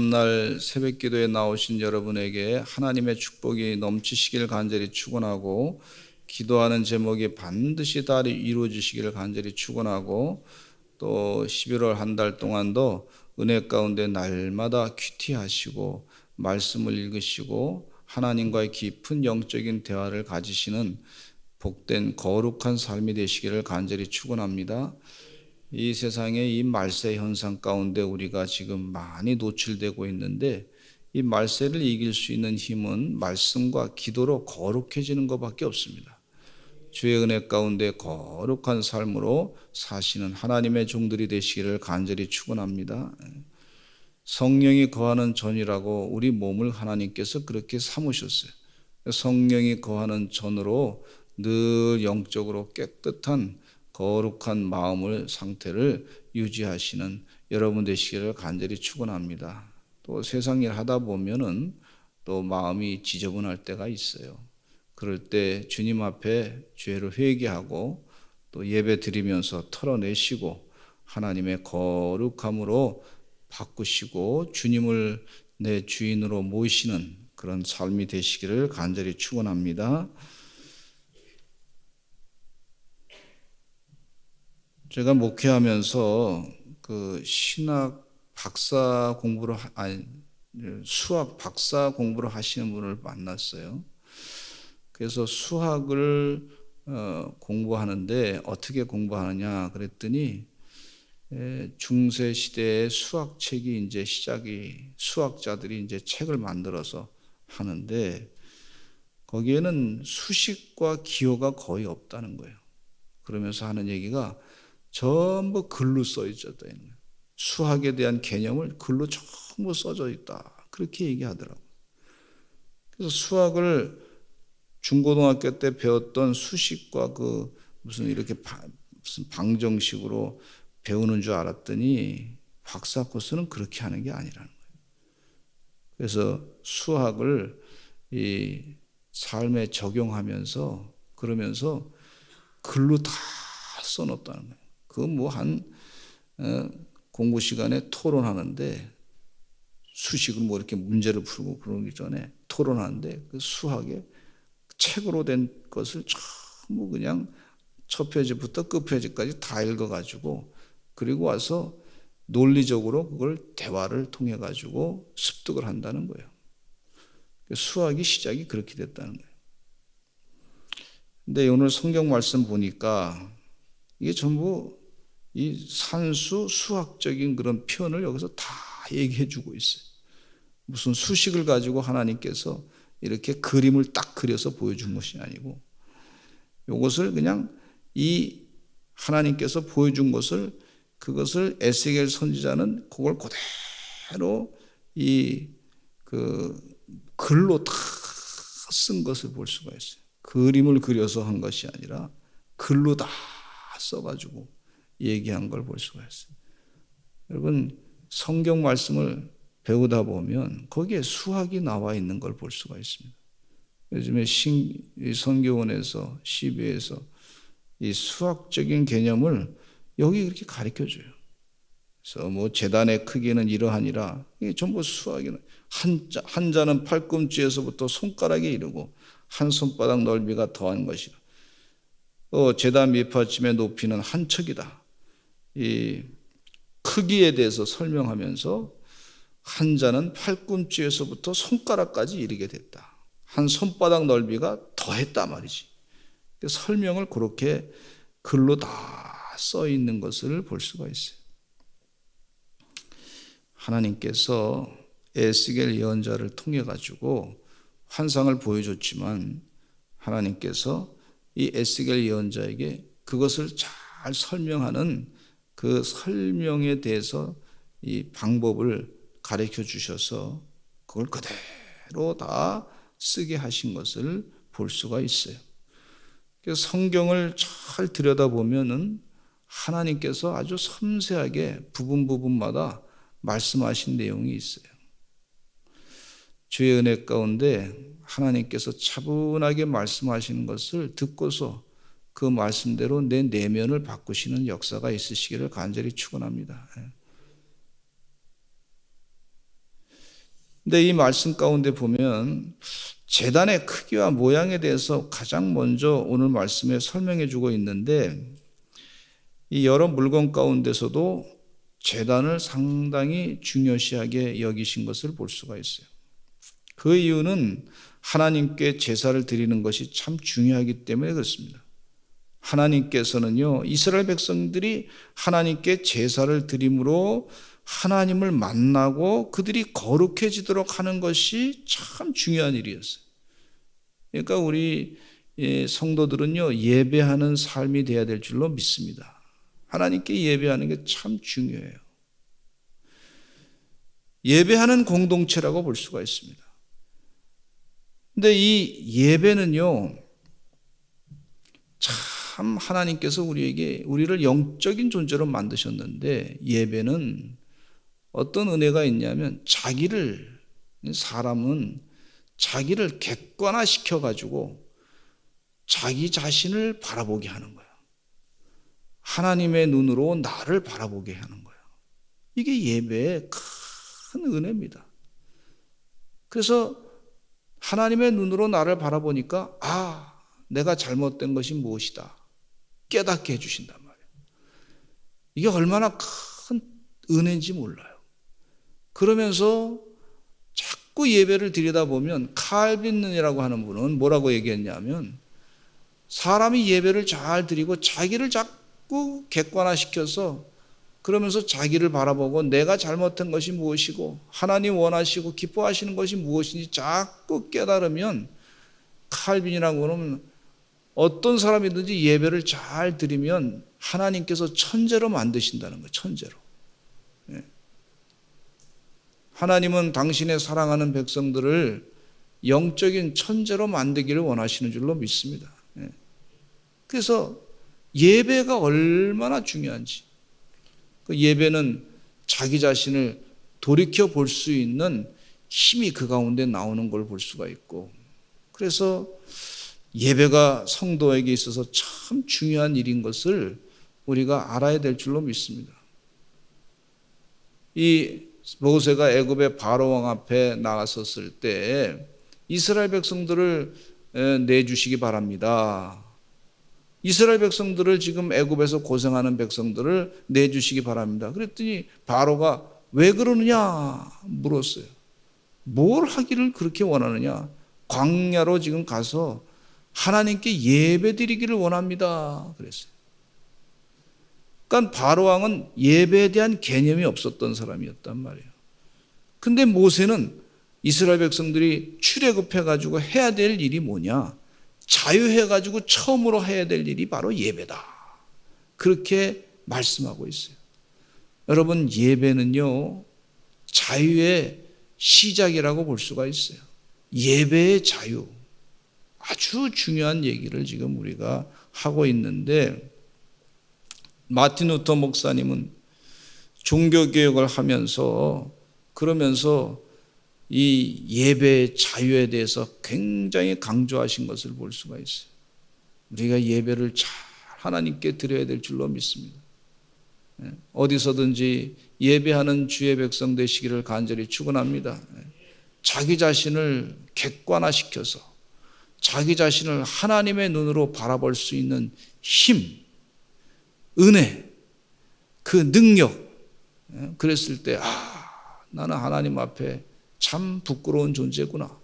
이튿날 새벽 기도에 나오신 여러분에게 하나님의 축복이 넘치시길 간절히 축원하고, 기도하는 제목이 반드시 다 이루어지시기를 간절히 축원하고, 또 11월 한 달 동안도 은혜 가운데 날마다 큐티하시고 말씀을 읽으시고 하나님과의 깊은 영적인 대화를 가지시는 복된 거룩한 삶이 되시기를 간절히 축원합니다. 이 세상의 이 말세 현상 가운데 우리가 지금 많이 노출되고 있는데, 이 말세를 이길 수 있는 힘은 말씀과 기도로 거룩해지는 것밖에 없습니다. 주의 은혜 가운데 거룩한 삶으로 사시는 하나님의 종들이 되시기를 간절히 축원합니다. 성령이 거하는 전이라고 우리 몸을 하나님께서 그렇게 삼으셨어요. 성령이 거하는 전으로 늘 영적으로 깨끗한 거룩한 마음을 상태를 유지하시는 여러분 되시기를 간절히 축원합니다. 또 세상 일 하다 보면은 또 마음이 지저분할 때가 있어요. 그럴 때 주님 앞에 죄를 회개하고 또 예배 드리면서 털어내시고 하나님의 거룩함으로 바꾸시고 주님을 내 주인으로 모시는 그런 삶이 되시기를 간절히 축원합니다. 제가 목회하면서 그 신학 박사 공부를 수학 박사 공부를 하시는 분을 만났어요. 그래서 수학을 공부하는데 어떻게 공부하느냐 그랬더니, 중세 시대의 수학책이 이제 수학자들이 이제 책을 만들어서 하는데 거기에는 수식과 기호가 거의 없다는 거예요. 그러면서 하는 얘기가 전부 글로 써 있었다. 수학에 대한 개념을 글로 전부 써져 있다. 그렇게 얘기하더라고요. 그래서 수학을 중고등학교 때 배웠던 수식과 그 무슨 이렇게 무슨 방정식으로 배우는 줄 알았더니 박사 코스는 그렇게 하는 게 아니라는 거예요. 그래서 수학을 이 삶에 적용하면서 그러면서 글로 다 써놓았다는 거예요. 그 뭐 공부 시간에 토론하는데 수식을 뭐 이렇게 문제를 풀고 그러기 전에 토론하는데 그 수학에 책으로 된 것을 전부 그냥 첫 페이지부터 끝 페이지까지 다 읽어가지고 그리고 와서 논리적으로 그걸 대화를 통해 가지고 습득을 한다는 거예요. 수학이 시작이 그렇게 됐다는 거예요. 근데 오늘 성경 말씀 보니까 이게 전부 이 산수 수학적인 그런 표현을 여기서 다 얘기해 주고 있어요. 무슨 수식을 가지고 하나님께서 이렇게 그림을 딱 그려서 보여준 것이 아니고, 이것을 그냥 이 하나님께서 보여준 것을 그것을 에스겔 선지자는 그걸 그대로 이 글로 다 쓴 것을 볼 수가 있어요. 그림을 그려서 한 것이 아니라 글로 다 써가지고 얘기한 걸 볼 수가 있어요. 여러분, 성경 말씀을 배우다 보면 거기에 수학이 나와 있는 걸 볼 수가 있습니다. 요즘에 선교원에서 시비에서 이 수학적인 개념을 여기 이렇게 가르쳐줘요. 그래서 뭐 재단의 크기는 이러하니라, 이게 전부 수학이나 한자는 팔꿈치에서부터 손가락에 이르고 한 손바닥 넓이가 더한 것이라. 재단 밑받침의 높이는 한 척이다. 이 크기에 대해서 설명하면서 한자는 팔꿈치에서부터 손가락까지 이르게 됐다. 한 손바닥 넓이가 더했다 말이지. 설명을 그렇게 글로 다 써 있는 것을 볼 수가 있어요. 하나님께서 에스겔 예언자를 통해 가지고 환상을 보여줬지만 하나님께서 이 에스겔 예언자에게 그것을 잘 설명하는 그 설명에 대해서 이 방법을 가르쳐 주셔서 그걸 그대로 다 쓰게 하신 것을 볼 수가 있어요. 그래서 성경을 잘 들여다보면은 하나님께서 아주 섬세하게 부분마다 말씀하신 내용이 있어요. 주의 은혜 가운데 하나님께서 차분하게 말씀하시는 것을 듣고서 그 말씀대로 내 내면을 바꾸시는 역사가 있으시기를 간절히 축원합니다. 근데 이 말씀 가운데 보면 제단의 크기와 모양에 대해서 가장 먼저 오늘 말씀에 설명해 주고 있는데, 이 여러 물건 가운데서도 제단을 상당히 중요시하게 여기신 것을 볼 수가 있어요. 그 이유는 하나님께 제사를 드리는 것이 참 중요하기 때문에 그렇습니다. 하나님께서는요, 이스라엘 백성들이 하나님께 제사를 드림으로 하나님을 만나고 그들이 거룩해지도록 하는 것이 참 중요한 일이었어요. 그러니까 우리 성도들은요, 예배하는 삶이 되어야 될 줄로 믿습니다. 하나님께 예배하는 게 참 중요해요. 예배하는 공동체라고 볼 수가 있습니다. 근데 이 예배는요, 참 하나님께서 우리를 영적인 존재로 만드셨는데, 예배는 어떤 은혜가 있냐면 사람은 자기를 객관화시켜 가지고 자기 자신을 바라보게 하는 거예요. 하나님의 눈으로 나를 바라보게 하는 거예요. 이게 예배의 큰 은혜입니다. 그래서 하나님의 눈으로 나를 바라보니까 내가 잘못된 것이 무엇이다 깨닫게 해주신단 말이에요. 이게 얼마나 큰 은혜인지 몰라요. 그러면서 자꾸 예배를 드리다 보면 칼빈이라고 하는 분은 뭐라고 얘기했냐면, 사람이 예배를 잘 드리고 자기를 자꾸 객관화시켜서 그러면서 자기를 바라보고 내가 잘못한 것이 무엇이고 하나님 원하시고 기뻐하시는 것이 무엇인지 자꾸 깨달으면, 칼빈이라고 하는 어떤 사람이든지 예배를 잘 드리면 하나님께서 천재로 만드신다는 거예요. 천재로. 하나님은 당신의 사랑하는 백성들을 영적인 천재로 만들기를 원하시는 줄로 믿습니다. 그래서 예배가 얼마나 중요한지, 그 예배는 자기 자신을 돌이켜 볼 수 있는 힘이 그 가운데 나오는 걸 볼 수가 있고, 그래서 예배가 성도에게 있어서 참 중요한 일인 것을 우리가 알아야 될 줄로 믿습니다. 이 모세가 애굽의 바로 왕 앞에 나갔었을 때 이스라엘 백성들을 내주시기 바랍니다. 이스라엘 백성들을, 지금 애굽에서 고생하는 백성들을 내주시기 바랍니다. 그랬더니 바로가 왜 그러느냐 물었어요. 뭘 하기를 그렇게 원하느냐? 광야로 지금 가서 하나님께 예배 드리기를 원합니다. 그랬어요. 그러니까 바로 왕은 예배에 대한 개념이 없었던 사람이었단 말이에요. 근데 모세는 이스라엘 백성들이 출애굽해가지고 해야 될 일이 뭐냐? 자유해가지고 처음으로 해야 될 일이 바로 예배다. 그렇게 말씀하고 있어요. 여러분, 예배는요, 자유의 시작이라고 볼 수가 있어요. 예배의 자유. 아주 중요한 얘기를 지금 우리가 하고 있는데, 마틴 루터 목사님은 종교개혁을 하면서 그러면서 이 예배의 자유에 대해서 굉장히 강조하신 것을 볼 수가 있어요. 우리가 예배를 잘 하나님께 드려야 될 줄로 믿습니다. 어디서든지 예배하는 주의 백성 되시기를 간절히 축원합니다. 자기 자신을 객관화시켜서 자기 자신을 하나님의 눈으로 바라볼 수 있는 힘, 은혜, 그 능력, 그랬을 때 나는 하나님 앞에 참 부끄러운 존재구나.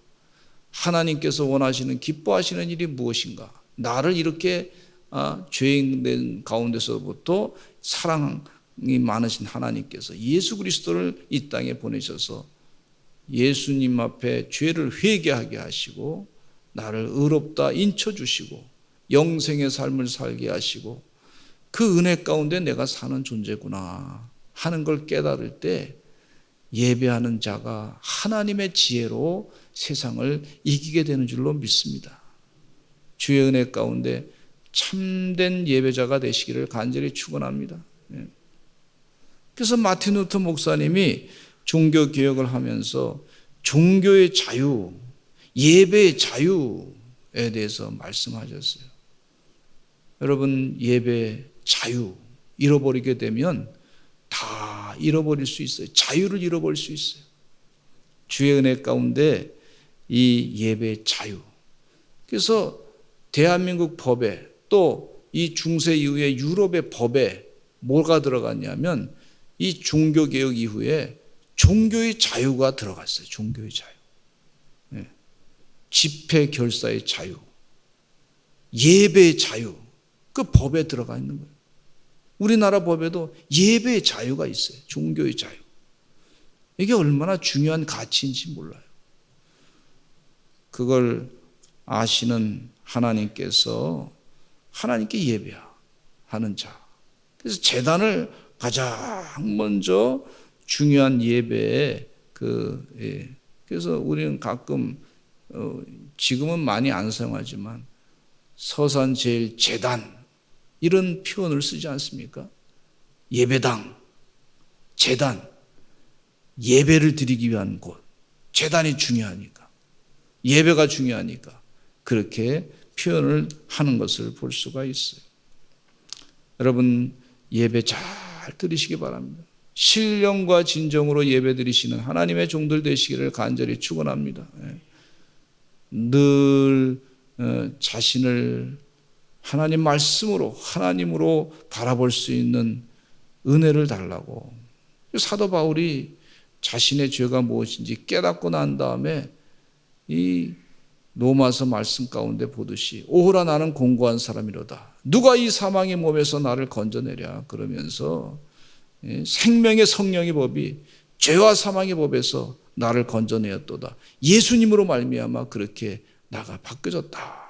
하나님께서 원하시는, 기뻐하시는 일이 무엇인가? 나를 이렇게 죄인된 가운데서부터 사랑이 많으신 하나님께서 예수 그리스도를 이 땅에 보내셔서 예수님 앞에 죄를 회개하게 하시고 나를 의롭다 인쳐주시고 영생의 삶을 살게 하시고 그 은혜 가운데 내가 사는 존재구나 하는 걸 깨달을 때 예배하는 자가 하나님의 지혜로 세상을 이기게 되는 줄로 믿습니다. 주의 은혜 가운데 참된 예배자가 되시기를 간절히 축원합니다. 그래서 마틴 루터 목사님이 종교 개혁을 하면서 종교의 자유, 예배의 자유에 대해서 말씀하셨어요. 여러분, 예배 자유 잃어버리게 되면 다 잃어버릴 수 있어요. 자유를 잃어버릴 수 있어요. 주의 은혜 가운데 이 예배의 자유. 그래서 대한민국 법에 또 이 중세 이후에 유럽의 법에 뭐가 들어갔냐면 이 종교개혁 이후에 종교의 자유가 들어갔어요. 종교의 자유. 네. 집회 결사의 자유. 예배의 자유. 그 법에 들어가 있는 거예요. 우리나라 법에도 예배의 자유가 있어요. 종교의 자유. 이게 얼마나 중요한 가치인지 몰라요. 그걸 아시는 하나님께서 하나님께 예배하는 자. 그래서 제단을 가장 먼저 중요한 예배에 그래서 우리는 가끔 지금은 많이 안 사용하지만 서산제일제단 이런 표현을 쓰지 않습니까? 예배당, 제단, 예배를 드리기 위한 곳. 제단이 중요하니까, 예배가 중요하니까 그렇게 표현을 하는 것을 볼 수가 있어요. 여러분 예배 잘 드리시기 바랍니다. 신령과 진정으로 예배 드리시는 하나님의 종들 되시기를 간절히 축원합니다. 늘 자신을 하나님 말씀으로 하나님으로 바라볼 수 있는 은혜를 달라고. 사도 바울이 자신의 죄가 무엇인지 깨닫고 난 다음에 이 로마서 말씀 가운데 보듯이 오호라 나는 공고한 사람이로다. 누가 이 사망의 몸에서 나를 건져내랴 그러면서 생명의 성령의 법이 죄와 사망의 법에서 나를 건져내었도다. 예수님으로 말미암아 그렇게 나가 바뀌어졌다.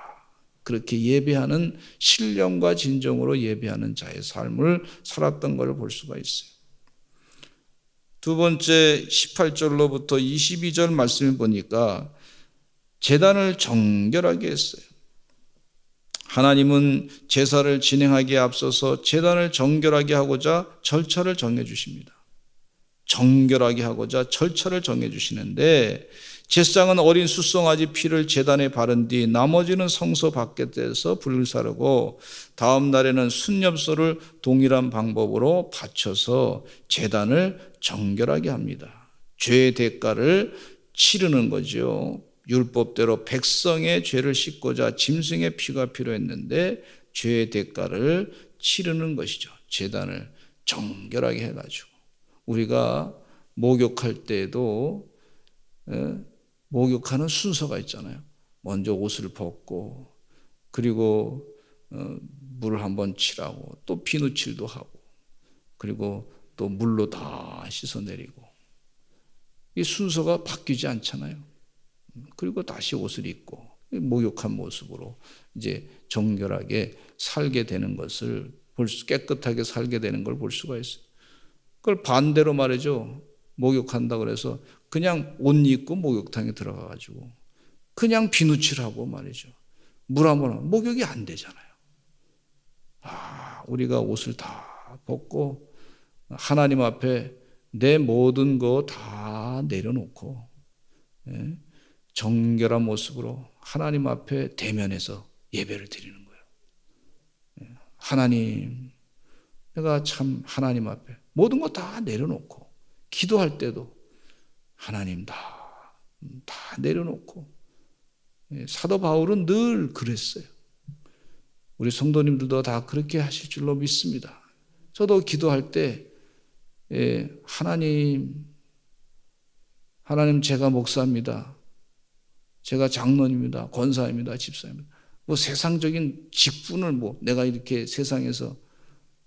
그렇게 예배하는 신령과 진정으로 예배하는 자의 삶을 살았던 걸 볼 수가 있어요. 두 번째 18절로부터 22절 말씀을 보니까 제단을 정결하게 했어요. 하나님은 제사를 진행하기에 앞서서 제단을 정결하게 하고자 절차를 정해 주십니다. 정결하게 하고자 절차를 정해 주시는데 제사장은 어린 숫송아지 피를 제단에 바른 뒤 나머지는 성소 밖에서 불을 사르고 다음 날에는 순엽소를 동일한 방법으로 바쳐서 제단을 정결하게 합니다. 죄의 대가를 치르는 거죠. 율법대로 백성의 죄를 씻고자 짐승의 피가 필요했는데 죄의 대가를 치르는 것이죠. 제단을 정결하게 해가지고 우리가 목욕할 때에도 목욕하는 순서가 있잖아요. 먼저 옷을 벗고 그리고 물을 한번 칠하고 또 비누칠도 하고 그리고 또 물로 다 씻어내리고 이 순서가 바뀌지 않잖아요. 그리고 다시 옷을 입고 목욕한 모습으로 이제 정결하게 살게 되는 것을 깨끗하게 살게 되는 걸 볼 수가 있어요. 그걸 반대로 말이죠. 목욕한다 그래서 그냥 옷 입고 목욕탕에 들어가가지고 그냥 비누칠하고 말이죠. 물 한번 목욕이 안 되잖아요. 우리가 옷을 다 벗고 하나님 앞에 내 모든 거 다 내려놓고 정결한 모습으로 하나님 앞에 대면해서 예배를 드리는 거예요. 하나님, 내가 참 하나님 앞에 모든 거 다 내려놓고 기도할 때도 하나님 다 내려놓고 사도 바울은 늘 그랬어요. 우리 성도님들도 다 그렇게 하실 줄로 믿습니다. 저도 기도할 때 하나님 제가 목사입니다. 제가 장로입니다. 권사입니다. 집사입니다. 뭐 세상적인 직분을 내가 이렇게 세상에서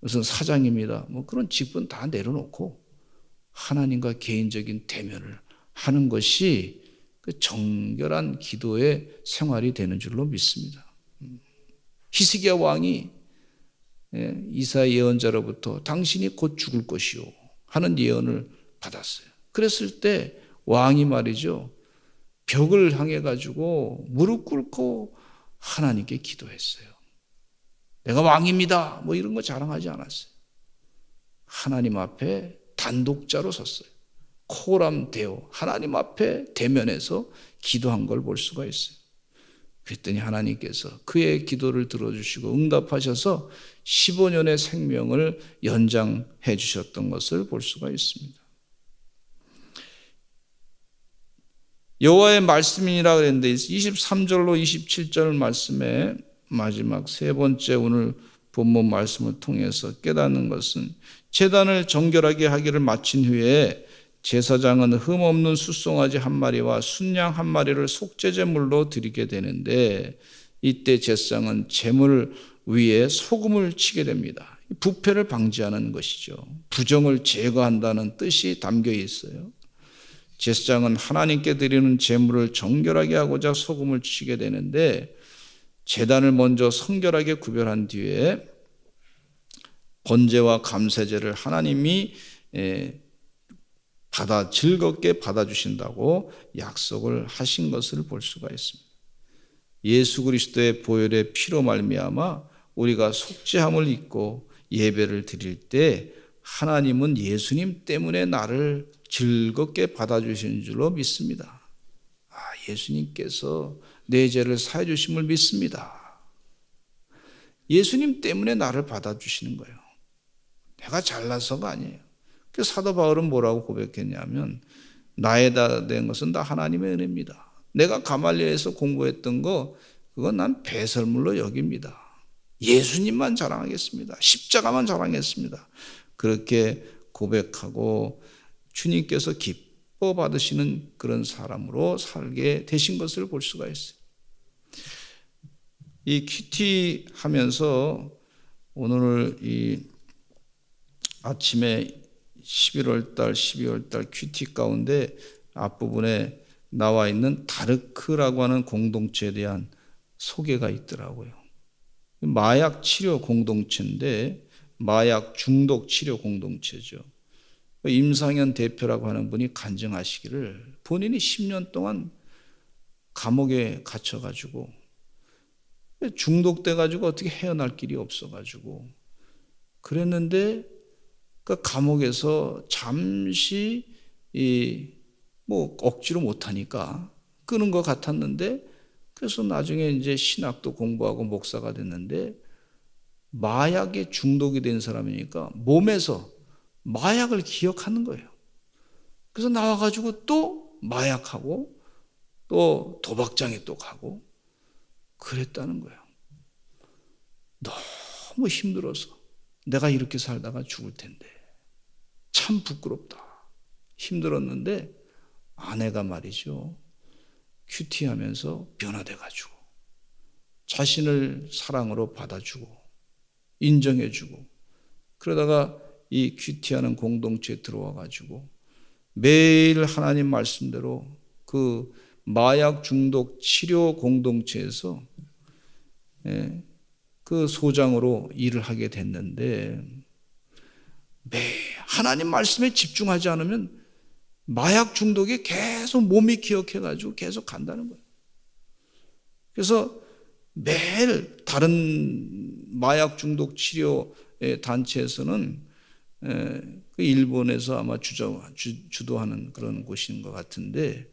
무슨 사장입니다. 그런 직분 다 내려놓고 하나님과 개인적인 대면을 하는 것이 그 정결한 기도의 생활이 되는 줄로 믿습니다. 히스기야 왕이 이사야 예언자로부터 당신이 곧 죽을 것이요 하는 예언을 받았어요. 그랬을 때 왕이 말이죠. 벽을 향해 가지고 무릎 꿇고 하나님께 기도했어요. 내가 왕입니다. 이런 거 자랑하지 않았어요. 하나님 앞에 단독자로 섰어요. 코람 데오 하나님 앞에 대면해서 기도한 걸 볼 수가 있어요. 그랬더니 하나님께서 그의 기도를 들어주시고 응답하셔서 15년의 생명을 연장해 주셨던 것을 볼 수가 있습니다. 여호와의 말씀이라 그랬는데 23절로 27절 말씀에 마지막 세 번째 오늘 본문 말씀을 통해서 깨닫는 것은 제단을 정결하게 하기를 마친 후에 제사장은 흠없는 숫송아지 한 마리와 순양 한 마리를 속죄제물로 드리게 되는데 이때 제사장은 제물 위에 소금을 치게 됩니다. 부패를 방지하는 것이죠. 부정을 제거한다는 뜻이 담겨 있어요. 제사장은 하나님께 드리는 제물을 정결하게 하고자 소금을 치게 되는데 제단을 먼저 성결하게 구별한 뒤에 번제와 감세제를 하나님이 즐겁게 받아주신다고 약속을 하신 것을 볼 수가 있습니다. 예수 그리스도의 보혈의 피로 말미암아 우리가 속죄함을 입고 예배를 드릴 때 하나님은 예수님 때문에 나를 즐겁게 받아주시는 줄로 믿습니다. 예수님께서 내 죄를 사해 주심을 믿습니다. 예수님 때문에 나를 받아주시는 거예요. 내가 잘나서가 아니에요. 그래서 사도 바울은 뭐라고 고백했냐면 나에다 된 것은 다 하나님의 은혜입니다. 내가 가말리엘에서 공부했던 거 그건 난 배설물로 여깁니다. 예수님만 자랑하겠습니다. 십자가만 자랑했습니다. 그렇게 고백하고 주님께서 기뻐 받으시는 그런 사람으로 살게 되신 것을 볼 수가 있어요. 이 큐티 하면서 오늘 이 아침에 11월 달, 12월 달 큐티 가운데 앞부분에 나와 있는 다르크라고 하는 공동체에 대한 소개가 있더라고요. 마약 치료 공동체인데 마약 중독 치료 공동체죠. 임상현 대표라고 하는 분이 간증하시기를 본인이 10년 동안 감옥에 갇혀가지고 중독돼가지고 어떻게 헤어날 길이 없어가지고 그랬는데 그 감옥에서 잠시 억지로 못하니까 끄는 것 같았는데 그래서 나중에 이제 신학도 공부하고 목사가 됐는데 마약에 중독이 된 사람이니까 몸에서 마약을 기억하는 거예요. 그래서 나와가지고 또 마약하고 또 도박장에 또 가고 그랬다는 거예요. 너무 힘들어서 내가 이렇게 살다가 죽을 텐데 참 부끄럽다. 힘들었는데 아내가 말이죠. 큐티하면서 변화돼가지고 자신을 사랑으로 받아주고 인정해주고 그러다가 이 큐티하는 공동체에 들어와가지고 매일 하나님 말씀대로 그 마약 중독 치료 공동체에서 그 소장으로 일을 하게 됐는데 하나님 말씀에 집중하지 않으면 마약 중독에 계속 몸이 기억해가지고 계속 간다는 거예요. 그래서 매일 다른 마약 중독 치료 단체에서는 그 일본에서 아마 주도하는 그런 곳인 것 같은데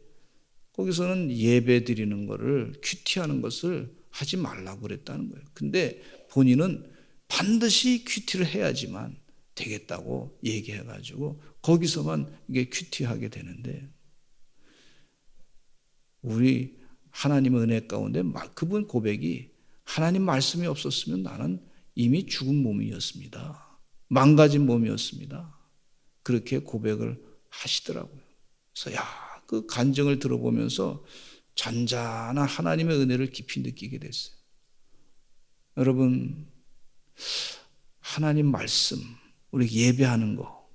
거기서는 예배 드리는 거를 큐티하는 것을 하지 말라고 그랬다는 거예요. 근데 본인은 반드시 큐티를 해야지만 되겠다고 얘기해가지고 거기서만 이게 큐티하게 되는데 우리 하나님의 은혜 가운데 그분 고백이 하나님 말씀이 없었으면 나는 이미 죽은 몸이었습니다. 망가진 몸이었습니다. 그렇게 고백을 하시더라고요. 그래서 그 간증을 들어보면서 잔잔한 하나님의 은혜를 깊이 느끼게 됐어요. 여러분 하나님 말씀 우리 예배하는 거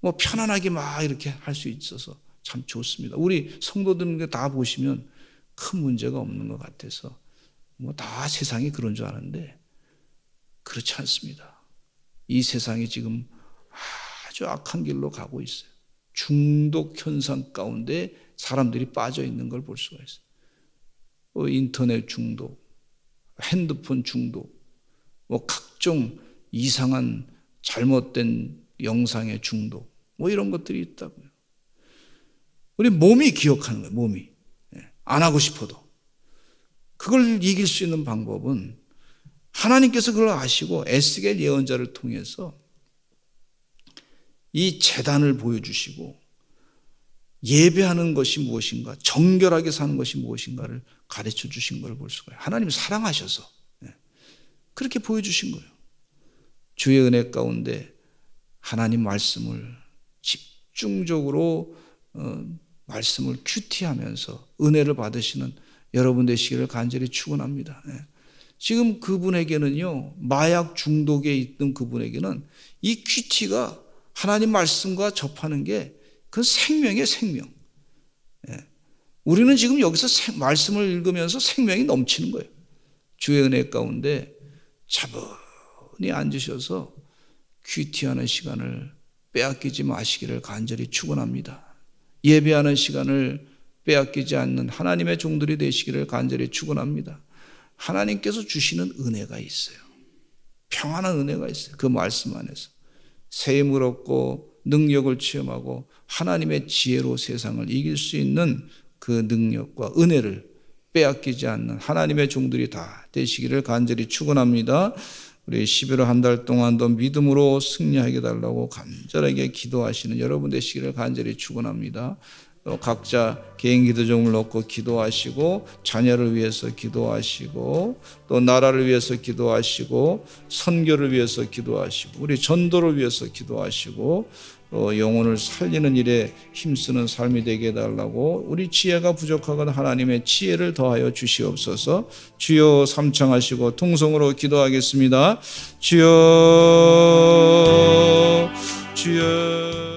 편안하게 막 이렇게 할 수 있어서 참 좋습니다. 우리 성도들 다 보시면 큰 문제가 없는 것 같아서 다 세상이 그런 줄 아는데 그렇지 않습니다. 이 세상이 지금 아주 악한 길로 가고 있어요. 중독 현상 가운데 사람들이 빠져 있는 걸 볼 수가 있어요. 인터넷 중독, 핸드폰 중독, 각종 이상한 잘못된 영상의 중독, 이런 것들이 있다고요. 우리 몸이 기억하는 거예요, 몸이. 안 하고 싶어도. 그걸 이길 수 있는 방법은 하나님께서 그걸 아시고 에스겔 예언자를 통해서 이 제단을 보여주시고 예배하는 것이 무엇인가, 정결하게 사는 것이 무엇인가를 가르쳐 주신 걸 볼 수가 있어요. 하나님 사랑하셔서 그렇게 보여주신 거예요. 주의 은혜 가운데 하나님 말씀을 집중적으로 말씀을 큐티하면서 은혜를 받으시는 여러분 되시기를 간절히 축원합니다. 지금 그분에게는요, 마약 중독에 있던 그분에게는 이 큐티가 하나님 말씀과 접하는 게 그 생명이에요, 생명. 우리는 지금 여기서 말씀을 읽으면서 생명이 넘치는 거예요. 주의 은혜 가운데 차분히 앉으셔서 큐티하는 시간을 빼앗기지 마시기를 간절히 축원합니다. 예배하는 시간을 빼앗기지 않는 하나님의 종들이 되시기를 간절히 축원합니다. 하나님께서 주시는 은혜가 있어요. 평안한 은혜가 있어요. 그 말씀 안에서 새 힘을 얻고 능력을 체험하고 하나님의 지혜로 세상을 이길 수 있는 그 능력과 은혜를 빼앗기지 않는 하나님의 종들이 다 되시기를 간절히 축원합니다. 우리 11월 한 달 동안도 믿음으로 승리하게 달라고 간절하게 기도하시는 여러분 되시기를 간절히 축원합니다. 또 각자 개인 기도 제목을 놓고 기도하시고, 자녀를 위해서 기도하시고, 또 나라를 위해서 기도하시고, 선교를 위해서 기도하시고, 우리 전도를 위해서 기도하시고, 또 영혼을 살리는 일에 힘쓰는 삶이 되게 해달라고, 우리 지혜가 부족하거나 하나님의 지혜를 더하여 주시옵소서. 주여 삼창하시고 통성으로 기도하겠습니다. 주여, 주여.